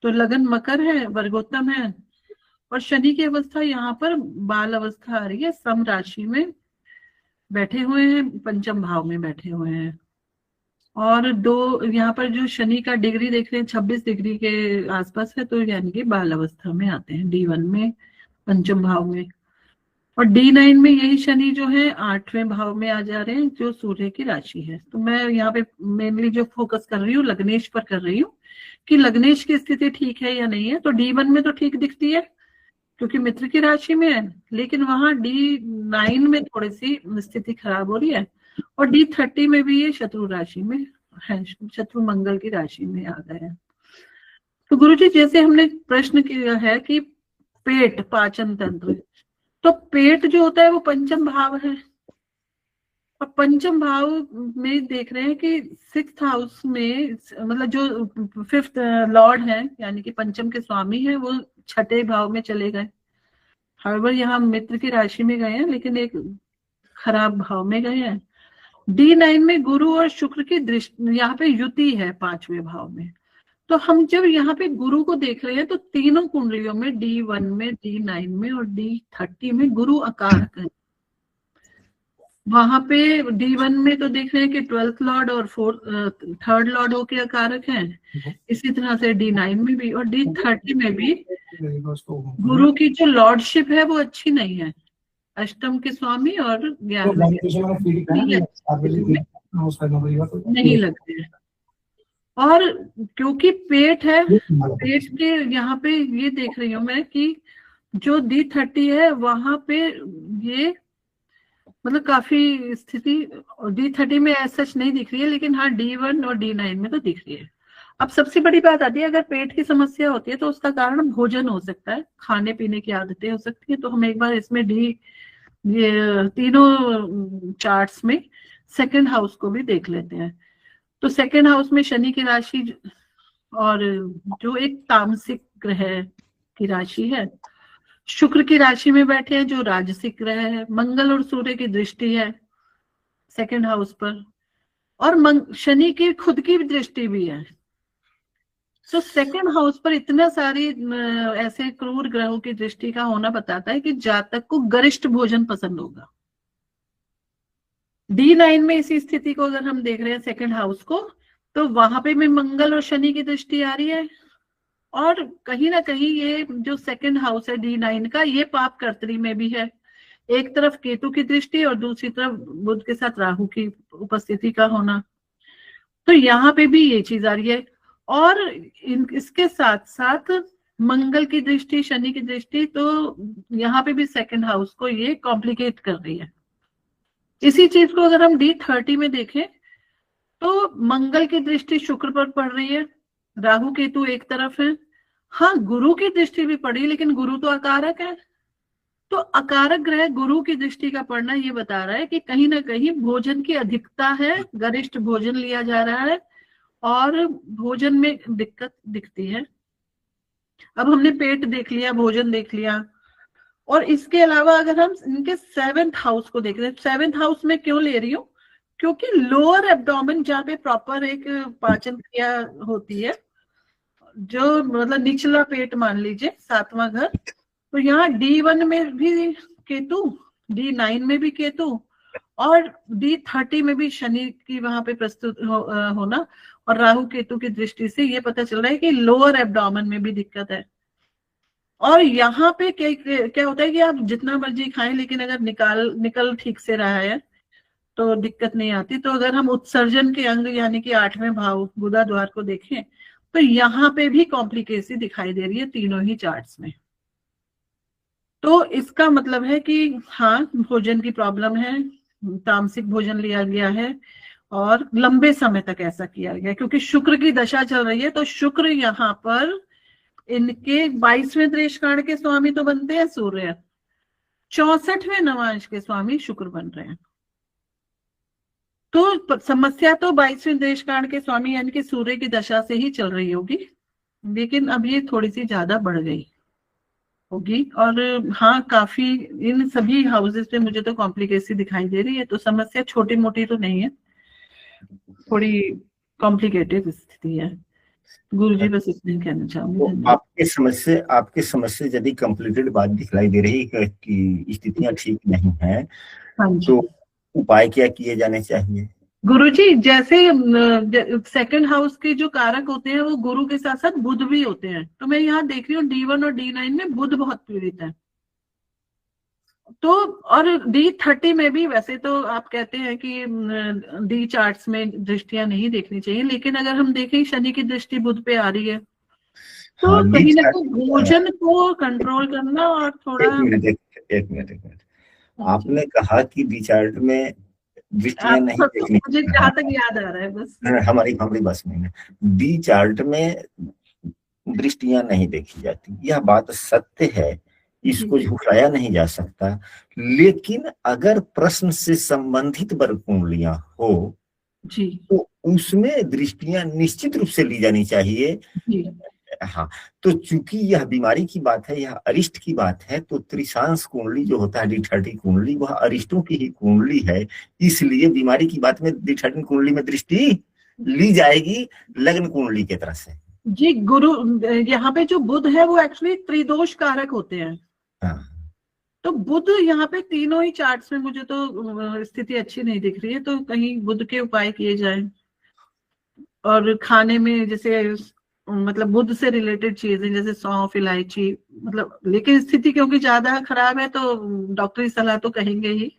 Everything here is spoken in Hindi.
तो लगन मकर है, वर्गोत्तम है, और शनि की अवस्था यहाँ पर बाल अवस्था आ रही है, सम राशि में बैठे हुए हैं, पंचम भाव में बैठे हुए हैं। और दो यहाँ पर जो शनि का डिग्री देख रहे हैं 26 डिग्री के आसपास है, तो यानी कि बाल अवस्था में आते हैं D1 में, पंचम भाव में। और D9 में यही शनि जो है 8वें भाव में आ जा रहे हैं, जो सूर्य की राशि है। तो मैं यहाँ पे मेनली जो फोकस कर रही हूँ लग्नेश पर कर रही हूँ कि लग्नेश की स्थिति ठीक है या नहीं है। तो D1 में तो ठीक दिखती है क्योंकि मित्र की राशि में है, लेकिन वहां D9 में थोड़ी सी स्थिति खराब हो रही है। और D30 में भी ये शत्रु राशि में है, शत्रु मंगल की राशि में आ गए हैं। तो गुरुजी जैसे हमने प्रश्न किया है कि पेट, पाचन तंत्र, तो पेट जो होता है वो पंचम भाव है, और पंचम भाव में देख रहे हैं कि 6th हाउस में, मतलब जो 5th लॉर्ड है यानी कि पंचम के स्वामी है, वो 6ठे भाव में चले गए। हर यहाँ मित्र की राशि में गए हैं, लेकिन एक खराब भाव में गए हैं। D9 में गुरु और शुक्र की दृष्टि, यहाँ पे युति है 5वें भाव में। तो हम जब यहाँ पे गुरु को देख रहे हैं तो तीनों कुंडलियों में D1 में, D9 में और D30 में गुरु अकारक है। वहां पे D1 में तो देख रहे हैं कि 12th लॉर्ड और 3rd लॉर्ड होके अकारक हैं। इसी तरह से D9 में भी और D30 में भी गुरु की जो लॉर्डशिप है वो अच्छी नहीं है, अष्टम के स्वामी और 11वें नहीं लगते हैं। और क्योंकि पेट है, पेट के यहाँ पे ये देख रही हूँ मैं कि जो D30 है वहां पे ये मतलब काफी स्थिति D30 में ऐसा सच नहीं दिख रही है, लेकिन हाँ D1 और D9 में तो दिख रही है। अब सबसे बड़ी बात आती है, अगर पेट की समस्या होती है तो उसका कारण भोजन हो सकता है, खाने पीने की आदतें हो सकती है। तो हम एक बार इसमें ये तीनों चार्ट्स में 2nd हाउस को भी देख लेते हैं। तो 2nd हाउस में शनि की राशि और जो एक तामसिक ग्रह की राशि है, शुक्र की राशि में बैठे हैं जो राजसिक ग्रह है, मंगल और सूर्य की दृष्टि है 2nd हाउस पर, और शनि की खुद की दृष्टि भी है। तो 2nd हाउस पर इतना सारी ऐसे क्रूर ग्रहों की दृष्टि का होना बताता है कि जातक को गरिष्ठ भोजन पसंद होगा। D9 में इसी स्थिति को अगर हम देख रहे हैं 2nd हाउस को, तो वहां पे भी मंगल और शनि की दृष्टि आ रही है, और कहीं ना कहीं ये जो 2nd हाउस है D9 का, ये पाप कर्तरी में भी है। एक तरफ केतु की दृष्टि और दूसरी तरफ बुध के साथ राहु की उपस्थिति का होना, तो यहाँ पे भी ये चीज आ रही है। और इसके साथ साथ मंगल की दृष्टि, शनि की दृष्टि, तो यहाँ पे भी 2nd हाउस को ये कॉम्प्लिकेट कर रही है। इसी चीज को अगर हम D30 में देखें तो मंगल की दृष्टि शुक्र पर पड़ रही है, राहु केतु एक तरफ है, हाँ गुरु की दृष्टि भी पड़ी, लेकिन गुरु तो अकारक है। तो अकारक ग्रह गुरु की दृष्टि का पड़ना ये बता रहा है कि कहीं ना कहीं भोजन की अधिकता है, गरिष्ठ भोजन लिया जा रहा है और भोजन में दिक्कत दिखती है। अब हमने पेट देख लिया, भोजन देख लिया, और इसके अलावा अगर हम इनके 7th हाउस को देख रहे हैं, 7th हाउस में क्यों ले रही हूँ, क्योंकि लोअर एब्डोमेन जहाँ पे प्रॉपर एक पाचन क्रिया होती है, जो मतलब निचला पेट मान लीजिए 7वां घर, तो यहाँ D1 में भी केतु, D9 में भी केतु, और D30 में भी शनि की वहां पे प्रस्तुत होना, और राहु केतु की दृष्टि से ये पता चल रहा है कि लोअर एब्डोमेन में भी दिक्कत है। और यहाँ पे क्या होता है कि आप जितना मर्जी खाएं, लेकिन अगर निकल ठीक से रहा है तो दिक्कत नहीं आती। तो अगर हम उत्सर्जन के अंग यानी कि 8वें भाव गुदा द्वार को देखें तो यहाँ पे भी कॉम्प्लिकेसी दिखाई दे रही है तीनों ही चार्ट्स में। तो इसका मतलब है कि हाँ भोजन की प्रॉब्लम है, तामसिक भोजन लिया गया है और लंबे समय तक ऐसा किया गया, क्योंकि शुक्र की दशा चल रही है। तो शुक्र यहाँ पर इनके 22वें देशकांड के स्वामी तो बनते हैं सूर्य, 64वें नवांश के स्वामी शुक्र बन रहे हैं। तो समस्या तो 22वें देशकांड के स्वामी यानी कि सूर्य की दशा से ही चल रही होगी, लेकिन अब ये थोड़ी सी ज्यादा बढ़ गई होगी। और हाँ काफी इन सभी हाउसेस पे मुझे तो कॉम्प्लिकेसी दिखाई दे रही है। तो समस्या छोटी मोटी तो नहीं है, थोड़ी कॉम्प्लिकेटेड स्थिति है। गुरुजी बस इतना ही कहना चाहूंगी, तो धन्यवाद। आपके समझ से यदि कंप्लीटेड बात दिखलाई दे रही है कि स्थितियां ठीक नहीं है, हाँ तो जी उपाय क्या किए जाने चाहिए? गुरुजी, जैसे सेकंड हाउस के जो कारक होते हैं वो गुरु के साथ साथ बुध भी होते हैं, तो मैं यहाँ देख रही हूँ D1 और D9 में बुध बहुत पीड़ित है। तो और D30 में भी, वैसे तो आप कहते हैं कि डी चार्ट्स में दृष्टियां नहीं देखनी चाहिए, लेकिन अगर हम देखें शनि की दृष्टि बुध पे आ रही है, तो हाँ, कहीं ना कहीं भोजन को कंट्रोल करना और थोड़ा। एक मिनट। हाँ जी, आपने कहा कि बी चार्ट में दृष्टियां नहीं आप देखनी। मुझे जहां तक याद आ रहा है बस। हमारी हमारी बस में है। बी चार्ट में दृष्टियां नहीं देखी जाती, यह बात सत्य है, जी इसको झुठलाया नहीं जा सकता। लेकिन अगर प्रश्न से संबंधित वर्ग कुंडलियां हो जी तो उसमें दृष्टियां निश्चित रूप से ली जानी चाहिए। जी हाँ, तो चूंकि यह बीमारी की बात है, यह अरिष्ट की बात है, तो त्रिशांश कुंडली जो होता है D30 कुंडली, वह अरिष्टों की ही कुंडली है। इसलिए बीमारी की बात में D30 कुंडली में दृष्टि ली जाएगी लग्न कुंडली के तरफ से। जी गुरु, यहाँ पे जो बुध है वो एक्चुअली त्रिदोष कारक होते हैं। हाँ, तो बुध यहाँ पे तीनों ही चार्ट्स में मुझे तो स्थिति अच्छी नहीं दिख रही है, तो कहीं बुध के उपाय किए जाए। और खाने में जैसे मतलब बुध से रिलेटेड चीजें जैसे सौंफ, इलायची, मतलब, लेकिन स्थिति क्योंकि ज्यादा खराब है तो डॉक्टरी सलाह तो कहेंगे ही।